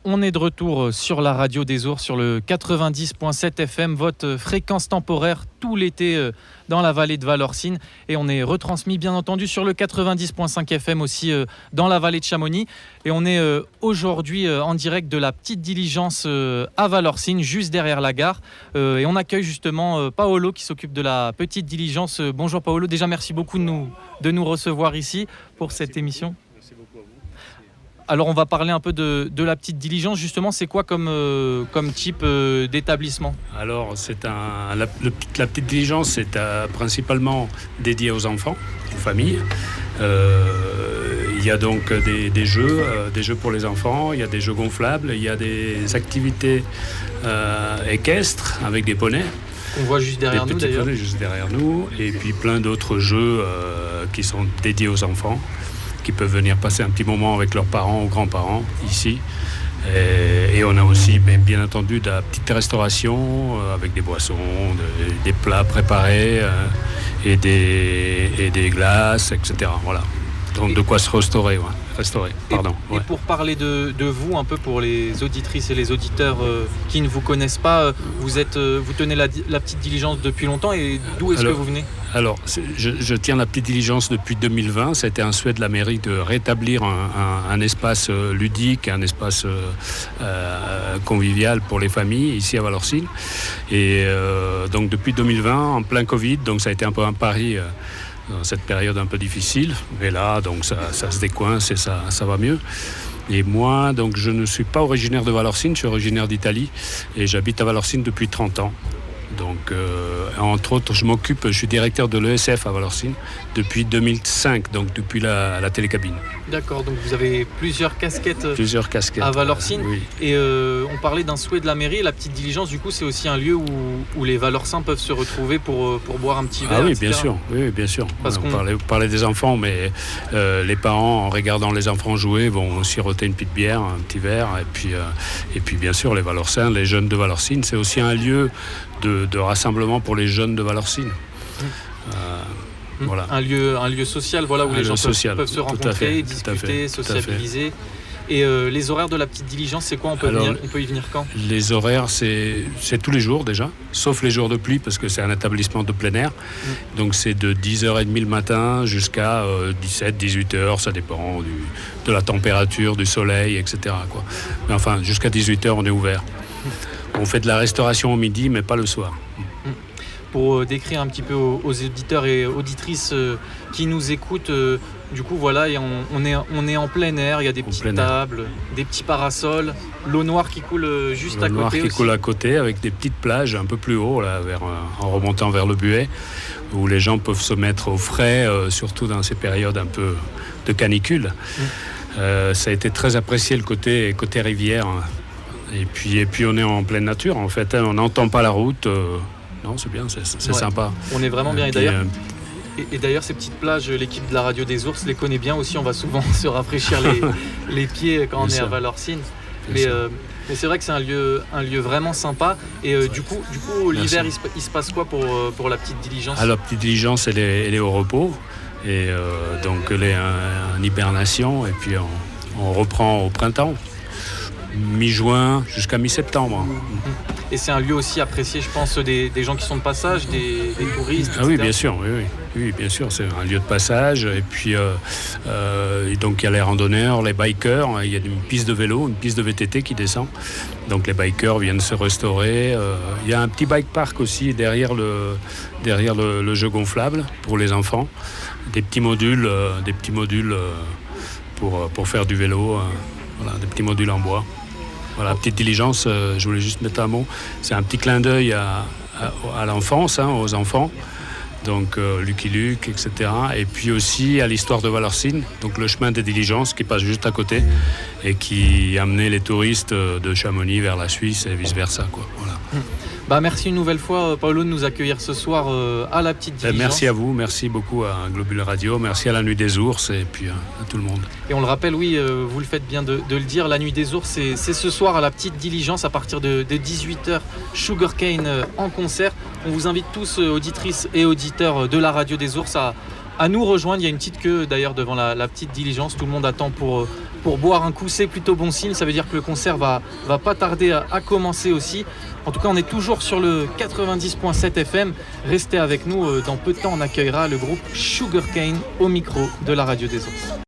On est de retour sur la radio des ours, sur le 90.7 FM, votre fréquence temporaire tout l'été dans la vallée de Valorcine. Et on est retransmis bien entendu sur le 90.5 FM aussi dans la vallée de Chamonix. Et on est aujourd'hui en direct de la petite diligence à Valorcine, juste derrière la gare. Et on accueille justement Paolo qui s'occupe de la petite diligence. Bonjour Paolo, déjà merci beaucoup de nous recevoir ici pour cette émission. Alors on va parler un peu de la petite diligence. Justement, c'est quoi comme type d'établissement ? Alors la petite diligence, c'est principalement dédié aux enfants, aux familles. Il y a donc des jeux pour les enfants, il y a des jeux gonflables, il y a des activités équestres avec des poneys. On voit juste derrière nous d'ailleurs. Juste derrière nous, et puis plein d'autres jeux qui sont dédiés aux enfants, qui peuvent venir passer un petit moment avec leurs parents ou grands-parents ici. Et on a aussi, bien entendu, de la petite restauration avec des boissons, des plats préparés et des glaces, etc. Voilà. Donc de quoi se restaurer. Et pour parler de vous, un peu pour les auditrices et les auditeurs qui ne vous connaissent pas, vous tenez la petite diligence depuis longtemps, et d'où est-ce que vous venez ? Alors, je tiens la petite diligence depuis 2020. Ça a été un souhait de la mairie de rétablir un espace ludique, un espace convivial pour les familles ici à Valorcine. Et donc depuis 2020, en plein Covid, donc ça a été un peu un pari dans cette période un peu difficile. Mais là, donc ça se décoince et ça va mieux. Et moi, donc, je ne suis pas originaire de Valorcine, je suis originaire d'Italie et j'habite à Valorcine depuis 30 ans. Donc, entre autres, je suis directeur de l'ESF à Valorcine depuis 2005, donc depuis la télécabine. D'accord, donc vous avez plusieurs casquettes à Valorcine. Oui. Et on parlait d'un souhait de la mairie. La petite diligence, du coup, c'est aussi un lieu où les Valorcins peuvent se retrouver pour boire un petit verre. Ah oui, etc. bien sûr. On parlait des enfants, mais les parents, en regardant les enfants jouer, vont siroter une petite bière, un petit verre. Et puis bien sûr, les Valorcins, les jeunes de Valorcine, c'est aussi un lieu de rassemblement pour les jeunes de Valorcine. Voilà. Un lieu social, voilà, où les gens peuvent se rencontrer, discuter, sociabiliser. Et les horaires de la petite diligence, c'est quoi ? On peut y venir quand ? Les horaires, c'est tous les jours déjà, sauf les jours de pluie, parce que c'est un établissement de plein air. Donc c'est de 10h30 le matin jusqu'à 17-18h, ça dépend de la température, du soleil, etc. quoi. Mais enfin, jusqu'à 18h, on est ouvert. On fait de la restauration au midi, mais pas le soir. Pour décrire un petit peu aux auditeurs et auditrices qui nous écoutent, du coup, voilà, et on est en plein air, il y a des petites tables, des petits parasols, l'eau noire qui coule juste à côté. L'eau noire qui coule à côté, avec des petites plages un peu plus haut, là, en remontant vers le Buet, où les gens peuvent se mettre au frais, surtout dans ces périodes un peu de canicule. Ça a été très apprécié, le côté rivière. Et puis on est en pleine nature, en fait. On n'entend pas la route. Non, c'est bien, c'est sympa. On est vraiment bien. Et d'ailleurs, ces peties plages, l'équipe de la radio des ours les connaît bien aussi. On va souvent se rafraîchir les pieds quand on est à Valorcine. Mais c'est vrai que c'est un lieu vraiment sympa. Et du coup, l'hiver, il se passe quoi pour la petite diligence ? Alors, la petite diligence, elle est au repos. Et donc, elle est en hibernation. Et puis, on reprend au printemps. Mi-juin jusqu'à mi-septembre. Et c'est un lieu aussi apprécié, je pense, des gens qui sont de passage, des touristes, etc. Ah oui, bien sûr, oui, bien sûr, c'est un lieu de passage. Et puis, donc il y a les randonneurs, les bikers, il y a une piste de vélo, une piste de VTT qui descend. Donc les bikers viennent se restaurer. Il y a un petit bike park aussi derrière le jeu gonflable pour les enfants. Des petits modules pour faire du vélo, voilà, des petits modules en bois. Voilà, petite diligence, je voulais juste mettre un mot. C'est un petit clin d'œil à l'enfance, aux enfants. Donc Lucky Luke, etc. Et puis aussi à l'histoire de Valorcine, donc le chemin des diligences qui passe juste à côté et qui amenait les touristes de Chamonix vers la Suisse et vice-versa, quoi. Voilà. Merci une nouvelle fois, Paolo, de nous accueillir ce soir à la petite diligence. Merci à vous, merci beaucoup à Globule Radio, merci à la Nuit des Ours et puis à tout le monde. Et on le rappelle, oui, vous le faites bien de le dire, la Nuit des Ours, c'est ce soir à la petite diligence à partir de 18h, Sugarcane en concert. On vous invite tous, auditrices et auditeurs de la radio des Ours, à nous rejoindre. Il y a une petite queue d'ailleurs devant la petite diligence, tout le monde attend pour boire un coup, c'est plutôt bon signe. Ça veut dire que le concert va pas tarder à commencer aussi. En tout cas, on est toujours sur le 90.7 FM. Restez avec nous. Dans peu de temps, on accueillera le groupe Sugarcane au micro de la radio des Ours.